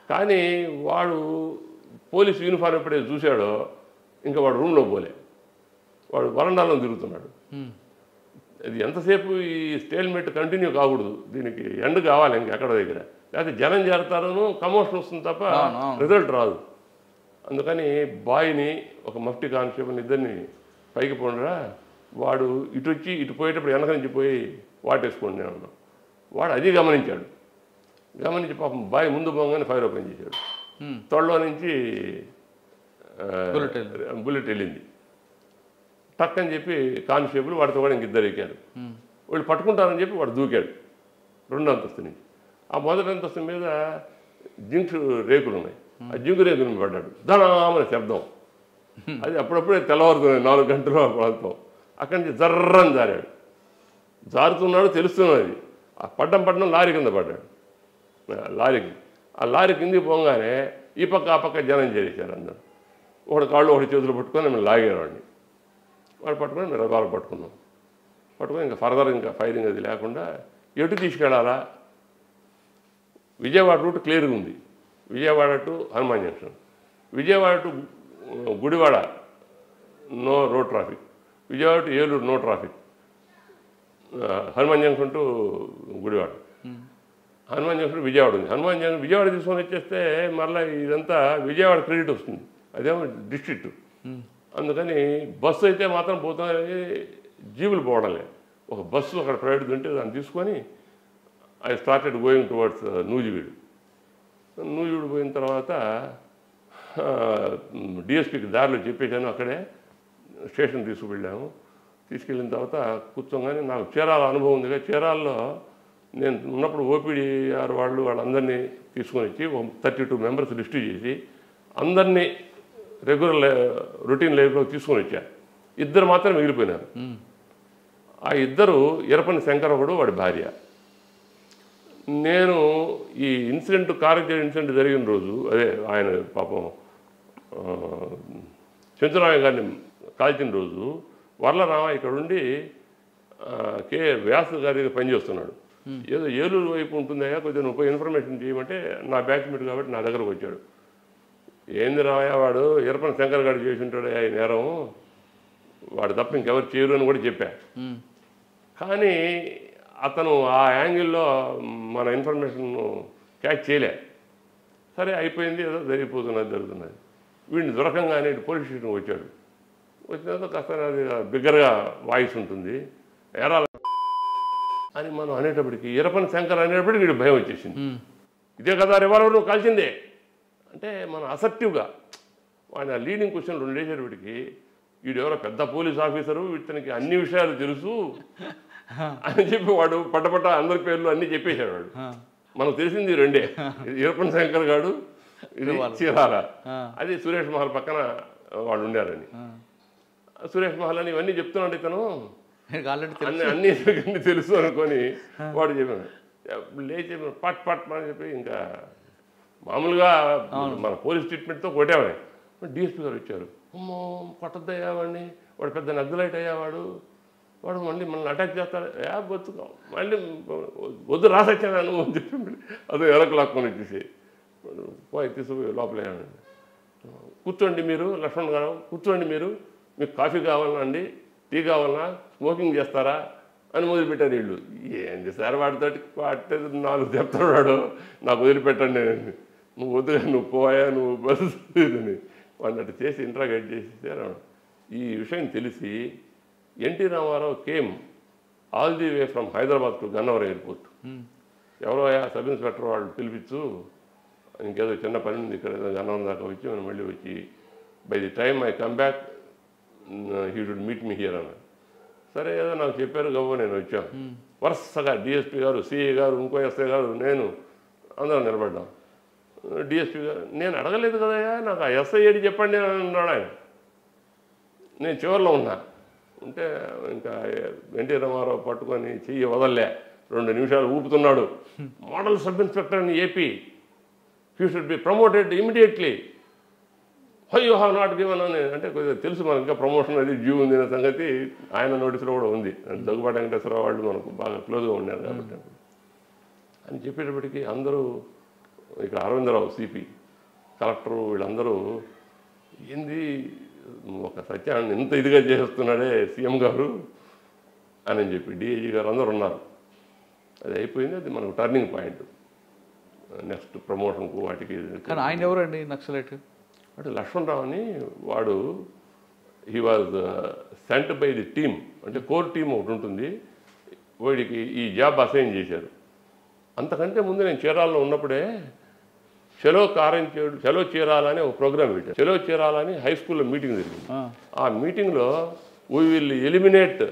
కానీ వాడు police uniform ఎప్పుడైతే చూశాడో ఇంకా వాడు రూమ్లో పోలే, వాడు వరండాలో తిరుగుతున్నాడు. అది ఎంతసేపు ఈ స్టేల్మెంట్ కంటిన్యూ కాకూడదు, దీనికి ఎండ్ కావాలి ఇంకెక్కడ దగ్గర, లేకపోతే జనం చేరతారను కమోషన్ వస్తుంది తప్ప రిజల్ట్ రాదు. అందుకని బాయ్ని ఒక మఫ్టీ కానిస్టేబుల్ని ఇద్దరిని పైకి పోండిరా, వాడు ఇటు వచ్చి ఇటు పోయేటప్పుడు వెనక నుంచి పోయి వాటేసుకోండి నేను అన్నాను. వాడు అది గమనించాడు, గమనించి పాపం బాయ్ ముందు పోగానే ఫైర్ ఓపెన్ చేశాడు. తొడలో నుంచి బుల్లెట్ వెళ్ళింది. టక్ అని చెప్పి కానిస్టేబుల్ వాడితో కూడా ఇంకిద్దరు ఎక్కారు. వాళ్ళు పట్టుకుంటారని చెప్పి వాడు దూకాడు 2వ అంతస్తు నుంచి. ఆ మొదటి అంతస్తు మీద జింక్ రేకులు ఉన్నాయి, ఆ జింకు రేకుల మీద పడ్డాడు. ధనామని శబ్దం, అది అప్పుడప్పుడే తెల్లవారుతుంది 4 గంటల ప్రాంతం. అక్కడి నుంచి జర్రని జారాడు, జారుతున్నాడు తెలుస్తున్నది. ఆ పడ్డం లారీ కింద పడ్డాడు. లారీకి ఆ లారీ కిందికి పోగానే ఈ పక్క ఆ పక్క జనం చేశారు అందరూ. ఒకటి కాళ్ళు ఒకటి చేతులు పట్టుకొని మేము లాగారు వాడిని. వాడు పట్టుకొని మేము రథాలు పట్టుకున్నాం. పట్టుకొని ఇంకా ఫర్దర్ ఇంకా ఫైరింగ్ అది లేకుండా ఎటు తీసుకెళ్ళాలా, విజయవాడ రూట్ క్లియర్గా ఉంది. Vijayawada to Hanuman junction, Vijayawada to Gudivada no road traffic, Vijayawada to Eluru no traffic, Hanuman junction to Gudivada, Hanuman junction Vijayawada ఉంది. హనుమాన్ జంక్షన్ విజయవాడ తీసుకొని వచ్చేస్తే మళ్ళీ ఇదంతా విజయవాడ క్రెడిట్ వస్తుంది, అదేమో డిస్ట్రిక్ట్. అందుకని బస్సు అయితే మాత్రం పోతుంది, జీవులు పోవడం లేదు. ఒక బస్సు అక్కడ ప్రైవేట్ ఉంటే దాన్ని తీసుకొని I started going towards Nuzvid. Nuzvid పోయిన తర్వాత డిఎస్పీకి దారిలో చెప్పేశాను, అక్కడే స్టేషన్ తీసుకువెళ్ళాము. తీసుకెళ్ళిన తర్వాత కూర్చోగానే నాకు చీరాల అనుభవం ఉందిగా, చీరాల్లో నేను ఉన్నప్పుడు ఓపీడీ వాళ్ళందరినీ తీసుకొని వచ్చి 32 మెంబర్స్ లిస్టు చేసి అందరినీ రెగ్యులర్ రొటీన్ లైఫ్లో తీసుకొని వచ్చారు. 2 మాత్రం మిగిలిపోయినారు. ఆ 2 ఎరపని శంకర్ ఒకడు, వాడి భార్య. నేను ఈ ఇన్సిడెంట్ కారజేడ్ ఇన్సిడెంట్ జరిగిన రోజు, అదే ఆయన పాపం చంద్రరామయ్య గారిని కాల్చిన రోజు, వర్లరామ ఇక్కడ ఉండి కే వ్యాస్ గారి పనిచేస్తున్నాడు. ఏదో ఏలూరు వైపు ఉంటుందా కొద్దిగా నువ్వు ఇన్ఫర్మేషన్ చేయమంటే నా బ్యాచ్మేట్ కాబట్టి నా దగ్గరకు వచ్చాడు. ఏంది రామయ్య, వాడు ఎరపన శంకర్ గారు చేసి ఉంటాడు ఈ నేరం, వాడు తప్ప ఇంకెవరు చేయరు అని కూడా చెప్పా. కానీ అతను ఆ యాంగిల్లో మన ఇన్ఫర్మేషన్ క్యాచ్ చేయలే. సరే అయిపోయింది, ఏదో జరుగుతున్నది. వీడిని దొరకంగానే పోలీస్ స్టేషన్కి వచ్చాడు. వచ్చిన తర్వాత కాస్త అది బిగ్గరగా వాయిస్ ఉంటుంది, ఎరాల అని మనం అనేటప్పటికి ఎరపన శంకర్ అనేటప్పటికి వీడు భయం వచ్చేసింది. ఇదే కదా రివాల్వర్ నువ్వు కాల్చిందే అంటే మనం అసర్టివ్గా వాడిని ఆ లీడింగ్ క్వశ్చన్ 2 వేసేటప్పటికి వీడు ఎవరో పెద్ద పోలీస్ ఆఫీసరు, ఇతనికి అన్ని విషయాలు తెలుసు అని చెప్పి వాడు పట్టపట్ట అందరి పేర్లు అన్నీ చెప్పేశాడు. వాడు మనకు తెలిసింది 2, ఎరపన శంకర్ గారు, ఇది చీరాల, అది సురేష్ మహల్ పక్కన వాళ్ళు ఉండారని. సురేష్ మహల్ అని ఇవన్నీ చెప్తున్నాడు ఇతను, అన్నీ తెలుసు అనుకొని వాడు చెప్పాను. లేచి పట్ పట్ అని చెప్పి ఇంకా మామూలుగా మన పోలీస్ ట్రీట్మెంట్తో కొట్టేవాడి. డిఎస్పీ గారు వచ్చారు, అమ్మో కొట్టద్దయ్యా వాడిని, వాడు పెద్ద నగ్గులైట్ అయ్యావాడు, వాడు మళ్ళీ మనల్ని అటాక్ చేస్తాడు, బతుకు మళ్ళీ వద్దు రాసొచ్చాను నువ్వు అని చెప్పి అదో ఎరకు లాక్కొని వచ్చేసి పోయి తీసుకుపోయి లోపల కూర్చోండి మీరు, లక్ష్మణ్ గారు కూర్చోండి మీరు, మీకు కాఫీ కావాలన్నా అండి, టీ కావాలన్నా, స్మోకింగ్ చేస్తారా అని మొదలుపెట్టారు వీళ్ళు. ఏంటి సార్ వాడితో 4 చెప్తున్నాడు, నాకు వదిలిపెట్టండి, నువ్వు వద్దుగా నువ్వు పోయా నువ్వు బస్సు అని వాడిని అటు చేసి ఇంట్రాగేట్ చేసేసారు. ఈ విషయం తెలిసి NT Rama Rao came all the way from Hyderabad to Gannavaram airport. ఎవరో సబ్ ఇన్స్పెక్టర్ వాళ్ళు పిలిపించు, ఇంకేదో చిన్న పని ఉంది ఇక్కడ, ఏదో గన్నవరం దాకా వచ్చి మనం మళ్ళీ వచ్చి by the time I come back he should meet me here అన్నాడు. సరే ఏదో నాకు చెప్పారు గవ్వ, నేను వచ్చాను. వరుసగా డిఎస్పీ గారు, సిఐ గారు, ఇంకో ఎస్ఐ గారు, నేను అందరం నిలబడ్డాం. డిఎస్పీ గారు నేను అడగలేదు కదయ్యా, నాకు ఆ ఎస్ఐ ఏడి చెప్పండి అని అన్నాడు ఆయన. నేను చివరిలో ఉన్నా ఉంటే ఇంకా ఎన్టీ రామారావు పట్టుకొని చెయ్యి వదల్లే, 2 నిమిషాలు ఊపుతున్నాడు. Model sub inspector in AP, you should be promoted immediately, why you have not given అని. అంటే కొద్దిగా తెలుసు మనకి ఇంకా ప్రమోషన్ అది డ్యూ ఉంది అనే సంగతి ఆయన నోటీసులో కూడా ఉంది. దగ్గుబాటి వెంకటేశ్వరరావు వాళ్ళు మనకు బాగా క్లోజ్గా ఉన్నారు కాబట్టి అని చెప్పేటప్పటికీ అందరూ ఇక అరవిందరావు సిపి కలెక్టరు వీళ్ళందరూ ఏంది ఒక సత్యాన్ని ఇంత ఇదిగా చేస్తున్నాడే సీఎం గారు అని చెప్పి డిఐజీ గారు అందరూ ఉన్నారు. అది అయిపోయింది. అది మనకు టర్నింగ్ పాయింట్ నెక్స్ట్ ప్రమోషన్కు వాటికి. కానీ ఆయన ఎవరండి నక్సలైట్? అంటే లక్ష్మణరావు అని వాడు he was sent by the team, అంటే కోర్ టీమ్ ఒకటి ఉంటుంది, వాడికి ఈ జాబ్ అసైన్ చేశారు. అంతకంటే ముందు నేను చీరాలలో ఉన్నప్పుడే చలో చీరాలని ఒక ప్రోగ్రామ్ పెట్టారు. చలో చీరాలని హై స్కూల్లో మీటింగ్ జరిగింది. ఆ మీటింగ్లో we will eliminate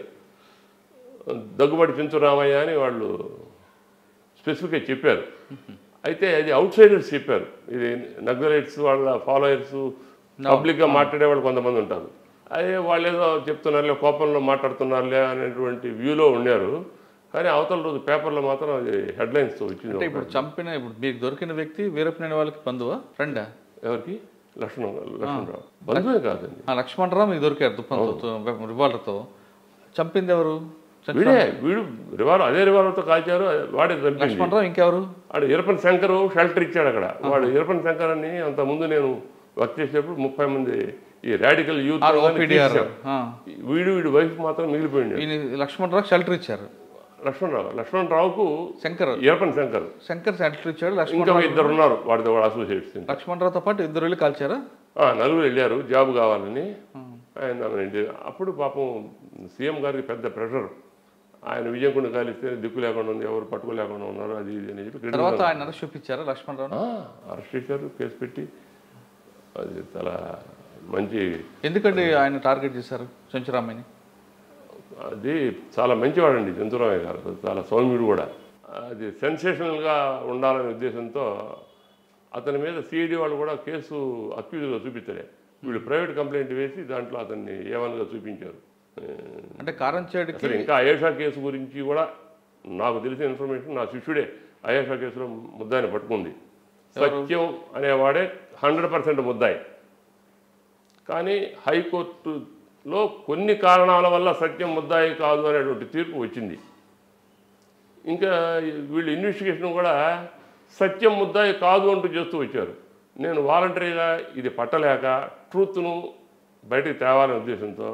Daggubati Chenchuramayya అని వాళ్ళు స్పెసిఫిక్గా చెప్పారు. అయితే అది అవుట్ సైడర్స్ చెప్పారు. ఇది నక్సలైట్స్ వాళ్ళ ఫాలోయర్స్ పబ్లిక్గా మాట్లాడే వాళ్ళు కొంతమంది ఉంటారు. అదే వాళ్ళు ఏదో చెప్తున్నారులే, కోపంలో మాట్లాడుతున్నారులే అనేటువంటి వ్యూలో ఉన్నారు. కానీ అవతల రోజు పేపర్లో మాత్రం అది హెడ్లైన్స్తో వచ్చింది. ఇప్పుడు మీకు దొరికిన వ్యక్తి వీరప్పనేని వాళ్ళకి బంధువా, ఫ్రెండా? ఎవరికి? లక్ష్మణరావు బంధువే కాదండి. లక్ష్మణరావు మీకు దొరికారు తుప్పంతో, రివాల్వర్తో. చంపింది ఎవరు? వీడు అదే రివాల్వర్తో కాల్చారు. వాడే చంపింది. లక్ష్మణరావు ఇంకెవరు? వాడు ఇరపన్ శంకర్ షెల్టర్ ఇచ్చాడు అక్కడ. వాడు ఇరపన్ శంకర్ అని అంతకుముందు నేను వర్క్ చేసేటప్పుడు 30 మంది ఈ రాడికల్ యూత్ వీడి వైఫ్ మాత్రం మిగిలిపోయింది. లక్ష్మణరావు షెల్టర్ ఇచ్చారు. లక్ష్మణరావుకు ఇరపన్ శంకర్ షెల్టర్ ఇచ్చాడు. ఇంకా ఇద్దరు ఉన్నారు వాడితో అసోసియేట్స్. లక్ష్మణరావుతో పాటు ఇద్దరు వెళ్ళి కాల్చారా? నలుగురు వెళ్ళారు జాబ్ కావాలని. ఆయన అప్పుడు పాపం సీఎం గారికి పెద్ద ప్రెషర్. ఆయన విజయకుండా కాలిస్తే దిక్కు లేకుండా ఉంది, ఎవరు పట్టుకోలేకుండా ఉన్నారు, అది ఇది అని చెప్పి తర్వాత ఆయన అరెస్ట్ చూపించారా? లక్ష్మణరావు అరెస్ట్ చేశారు, కేసు పెట్టి. అది చాలా మంచి. ఎందుకండి ఆయన టార్గెట్ చేశారు చెంచురామయ్యని? అది చాలా మంచివాడండి చెంచురామయ్య గారు, చాలా సౌమ్యుడు కూడా. అది సెన్సేషనల్గా ఉండాలనే ఉద్దేశంతో అతని మీద సిఐడి వాళ్ళు కూడా కేసు అక్యూజ్గా చూపించలే. వీళ్ళు ప్రైవేట్ కంప్లైంట్ వేసి దాంట్లో అతన్ని ఏవన్గా చూపించారు. అంటే కారంచేడుకి ఇంకా అయేషా కేసు గురించి కూడా నాకు తెలిసిన ఇన్ఫర్మేషన్, నా శిష్యుడే అయేషా కేసులో ముద్దాయిని పట్టుకుంది. సత్యం అనేవాడే 100% ముద్దాయి. కానీ హైకోర్టులో కొన్ని కారణాల వల్ల సత్యం ముద్దాయి కాదు అనేటువంటి తీర్పు వచ్చింది. ఇంకా వీళ్ళు ఇన్వెస్టిగేషన్ కూడా సత్యం ముద్దాయి కాదు అంటూ చేస్తూ వచ్చారు. నేను వాలంటరీగా ఇది పట్టలేక ట్రూత్ను బయటకు తేవాలనే ఉద్దేశంతో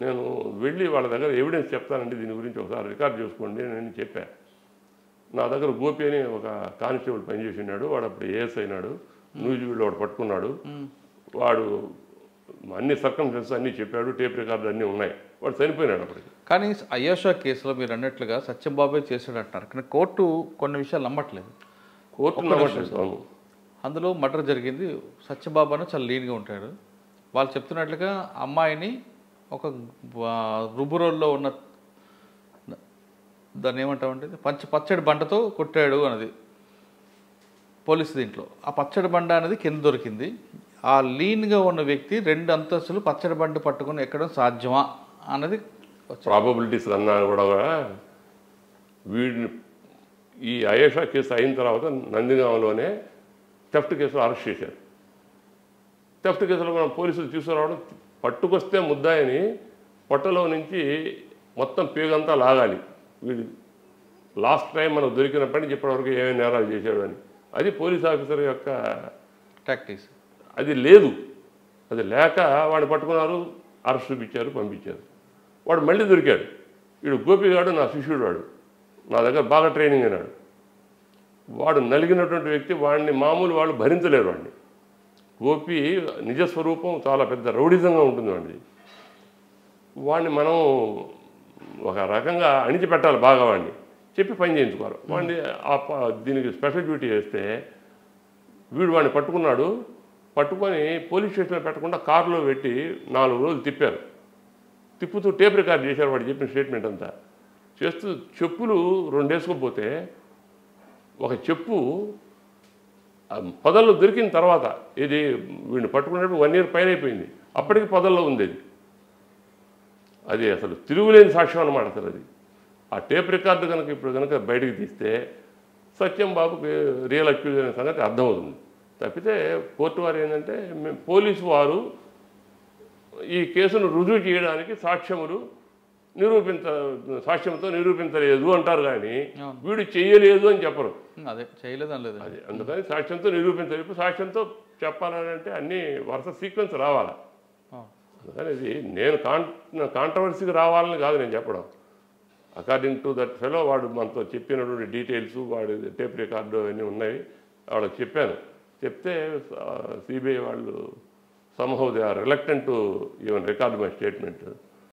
నేను వెళ్ళి వాళ్ళ దగ్గర ఎవిడెన్స్ చెప్తానండి, దీని గురించి ఒకసారి రికార్డ్ చేసుకోండి నేను చెప్పాను. నా దగ్గర గోపి అని ఒక కానిస్టేబుల్ పనిచేసి ఉన్నాడు. వాడు అప్పుడు ఏఎస్ అయినాడు. న్యూజివీడ్లో వాడు పట్టుకున్నాడు. వాడు అన్ని సర్కమ్స్టెన్సెస్ అన్నీ చెప్పాడు, టేప్ రికార్డు అన్నీ ఉన్నాయి. వాడు చనిపోయినాడు అప్పటికి. కానీ అయేషా కేసులో మీరు అన్నట్లుగా సత్యంబాబే చేశాడు అంటున్నారు. కానీ కోర్టు కొన్ని విషయాలు నమ్మట్లేదు. కోర్టు నమ్మట్లేదు. అందులో మర్డర్ జరిగింది. సత్యబాబు అని చాలా లీన్గా ఉంటాడు. వాళ్ళు చెప్తున్నట్లుగా అమ్మాయిని ఒక రుబ్బురోల్లో ఉన్న దాన్ని ఏమంటామంటే పచ్చడి బండతో కొట్టాడు అన్నది పోలీసు దీంట్లో. ఆ పచ్చడి బండ అనేది కింద దొరికింది. ఆ లీన్గా ఉన్న వ్యక్తి 2 అంతస్తులు పచ్చడి బండి పట్టుకొని ఎక్కడం సాధ్యమా అన్నది ప్రాబబిలిటీస్ అన్నా కూడా వీడిని ఈ అయేషా కేసు అయిన తర్వాత నందిగాంలోనే థెఫ్ట్ కేసులో అరెస్ట్ చేశారు. థెఫ్ట్ కేసులో మనం పోలీసులు తీసుకురావడం, పట్టుకొస్తే ముద్దాయని పొట్టలో నుంచి మొత్తం పేగంతా లాగాలి. వీడు లాస్ట్ టైం మనకు దొరికినప్పటికీ ఇప్పటివరకు ఏమేమి నేరాలు చేశాడు అని. అది పోలీస్ ఆఫీసర్ యొక్క టాక్టిక్స్. అది లేదు. అది లేక వాడిని పట్టుకున్నారు, అరెస్ట్ చూపించారు, పంపించారు. వాడు మళ్ళీ దొరికాడు. వీడు గోపిగాడు నా శిష్యుడు, వాడు నా దగ్గర బాగా ట్రైనింగ్ అయినాడు. వాడు నలిగినటువంటి వ్యక్తి, వాడిని మామూలు వాళ్ళు భరించలేరు. వాడిని గోపి నిజస్వరూపం చాలా పెద్ద రౌడిజంగా ఉంటుంది వాడిది. వాడిని మనం ఒక రకంగా అణిచిపెట్టాలి బాగా, వాడిని చెప్పి పని చేయించుకోవాలి. వాడిని దీనికి స్పెషల్ డ్యూటీ చేస్తే వీడు వాడిని పట్టుకున్నాడు. పట్టుకొని పోలీస్ స్టేషన్లో పెట్టకుండా కారులో పెట్టి 4 రోజులు తిప్పారు. తిప్పుతూ టేప్ రికార్డ్ చేశారు వాడు చెప్పిన స్టేట్మెంట్ అంతా. చేస్తూ చెప్పులు 2 వేసుకోకపోతే ఒక చెప్పు పొదల్లో దొరికిన తర్వాత, ఇది వీడిని పట్టుకున్నప్పుడు 1 ఇయర్ పైన అయిపోయింది, అప్పటికి పొదల్లో ఉంది. అది అసలు తిరుగులేని సాక్ష్యం అన్నమాట. అసలు అది ఆ టేప్ రికార్డు కనుక ఇప్పుడు కనుక బయటకు తీస్తే సత్యం బాబుకి రియల్ అక్యూజ్ అనే సంగతి అర్థమవుతుంది. తప్పితే కోర్టు వారు ఏంటంటే పోలీసు వారు ఈ కేసును రుజువు చేయడానికి సాక్ష్యములు సాక్ష్యంతో నిరూపించలేదు అంటారు కానీ అవును. వీడు చేయలేదు అని చెప్పరు. అదే చేయలేదని లేదు. అది అందుకని సాక్ష్యంతో నిరూపించలేదు. సాక్ష్యంతో చెప్పాలని అంటే అన్ని వరుస సీక్వెన్స్ రావాలి. అవును. అందుకని ఇది నేను కాంట్రవర్సీకి రావాలని కాదు నేను చెప్పడం. అకార్డింగ్ టు దట్ ఫెలో వాడు మనతో చెప్పినటువంటి డీటెయిల్స్, వాడి టేప్ రికార్డు అవన్నీ ఉన్నాయి, వాళ్ళకి చెప్పాను. చెప్తే సిబిఐ వాళ్ళు somehow they are reluctant to even record my statement.